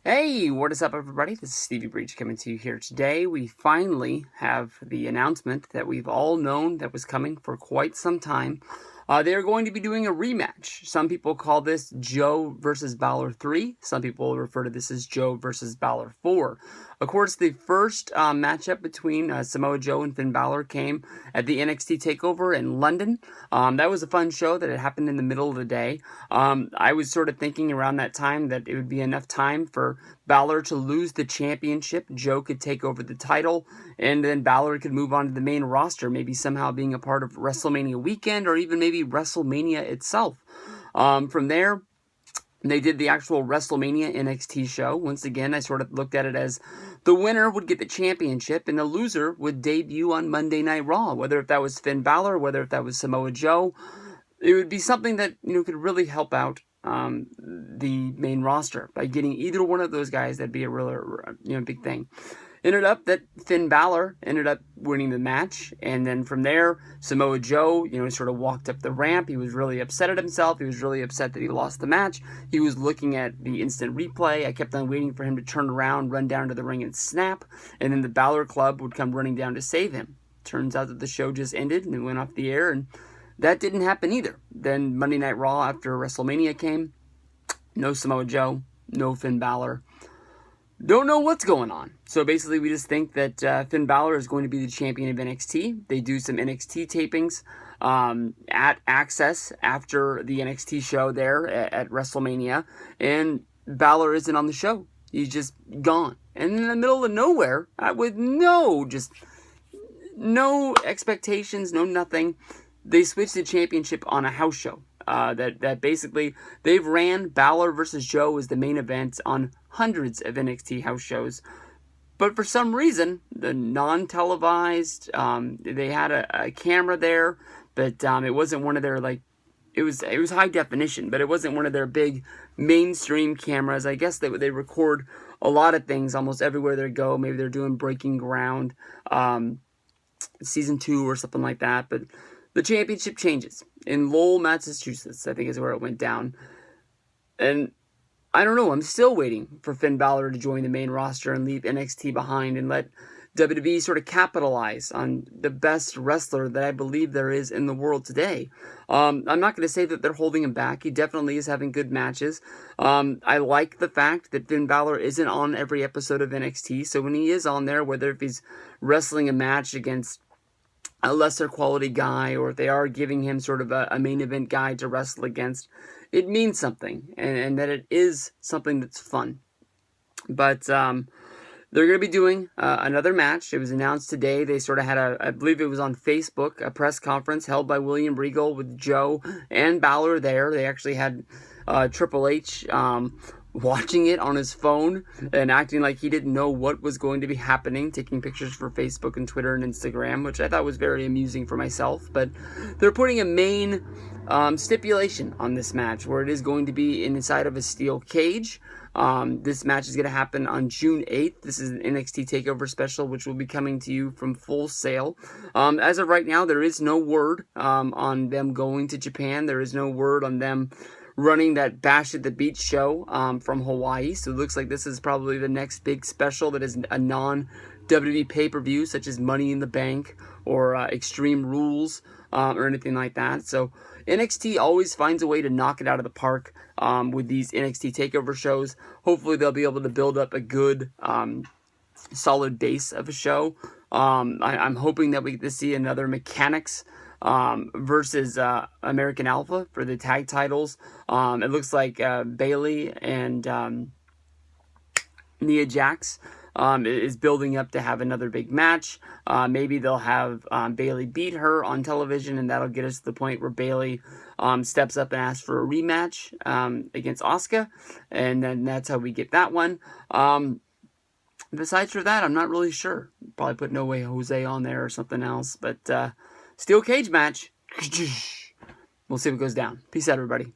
Hey, what is up, everybody? This is Stevie Breach coming to you here today. We finally have the announcement that we've all known that was coming for quite some time. They are going to be doing a rematch. Some people call this Joe versus Bálor 3. Some people refer to this as Joe versus Bálor 4. Of course, the first matchup between Samoa Joe and Finn Bálor came at the NXT TAKEOVER in London. That was a fun show that had happened in the middle of the day. I was sort of thinking around that time that it would be enough time for Bálor to lose the championship. Joe could take over the title, and then Bálor could move on to the main roster, maybe somehow being a part of WrestleMania weekend, or even maybe WrestleMania itself. From there, they did the actual WrestleMania NXT show. Once again, I sort of looked at it as the winner would get the championship and the loser would debut on Monday Night Raw. Whether if that was Finn Bálor, whether if that was Samoa Joe, it would be something that could really help out the main roster by getting either one of those guys. That'd be a real big thing. Ended up that Finn Bálor ended up winning the match, and then from there, Samoa Joe, sort of walked up the ramp. He was really upset at himself. He was really upset that he lost the match. He was looking at the instant replay. I kept on waiting for him to turn around, run down to the ring and snap, and then the Bálor Club would come running down to save him. Turns out that the show just ended, and it went off the air, and that didn't happen either. Then Monday Night Raw after WrestleMania came. No Samoa Joe, no Finn Bálor. Don't know what's going on. So basically we just think that Finn Bálor is going to be the champion of NXT. They do some NXT tapings at Access after the NXT show there at WrestleMania. And Bálor isn't on the show. He's just gone. And in the middle of nowhere, with no expectations, no nothing, they switched the championship on a house show. That basically they've ran Bálor versus Joe as the main event on hundreds of NXT house shows, but for some reason the non-televised, they had a camera there, but it wasn't one of their it was high definition, but it wasn't one of their big mainstream cameras. I guess they record a lot of things almost everywhere they go. Maybe they're doing Breaking Ground, season 2 or something like that, but. The championship changes in Lowell, Massachusetts, I think is where it went down. And I don't know, I'm still waiting for Finn Bálor to join the main roster and leave NXT behind and let WWE sort of capitalize on the best wrestler that I believe there is in the world today. I'm not going to say that they're holding him back. He definitely is having good matches. I like the fact that Finn Bálor isn't on every episode of NXT, so when he is on there, whether if he's wrestling a match against a lesser quality guy, or if they are giving him sort of a main event guy to wrestle against, it means something, and that it is something that's fun. But they're going to be doing another match. It was announced today. They sort of had I believe it was on Facebook, a press conference held by William Regal with Joe and Bálor there. They actually had Triple H watching it on his phone and acting like he didn't know what was going to be happening, taking pictures for Facebook and Twitter and Instagram, which I thought was very amusing for myself. But they're putting a main stipulation on this match where it is going to be inside of a steel cage. This match is going to happen on June 8th. This is an NXT TAKEOVER special, which will be coming to you from Full Sail. As of right now, there is no word on them going to Japan. There is no word on them running that Bash at the Beach show from Hawaii. So it looks like this is probably the next big special that is a non-WWE pay-per-view, such as Money in the Bank or Extreme Rules or anything like that. So NXT always finds a way to knock it out of the park with these NXT TAKEOVER shows. Hopefully they'll be able to build up a good solid base of a show. I'm hoping that we get to see another Mechanics versus American Alpha for the tag titles. It looks like Bayley and Nia Jax is building up to have another big match. Maybe they'll have Bayley beat her on television, and that'll get us to the point where Bayley steps up and asks for a rematch against Asuka, and then that's how we get that one. Besides for that, I'm not really sure. Probably put No Way Jose on there or something else, but steel cage match. We'll see what goes down. Peace out, everybody.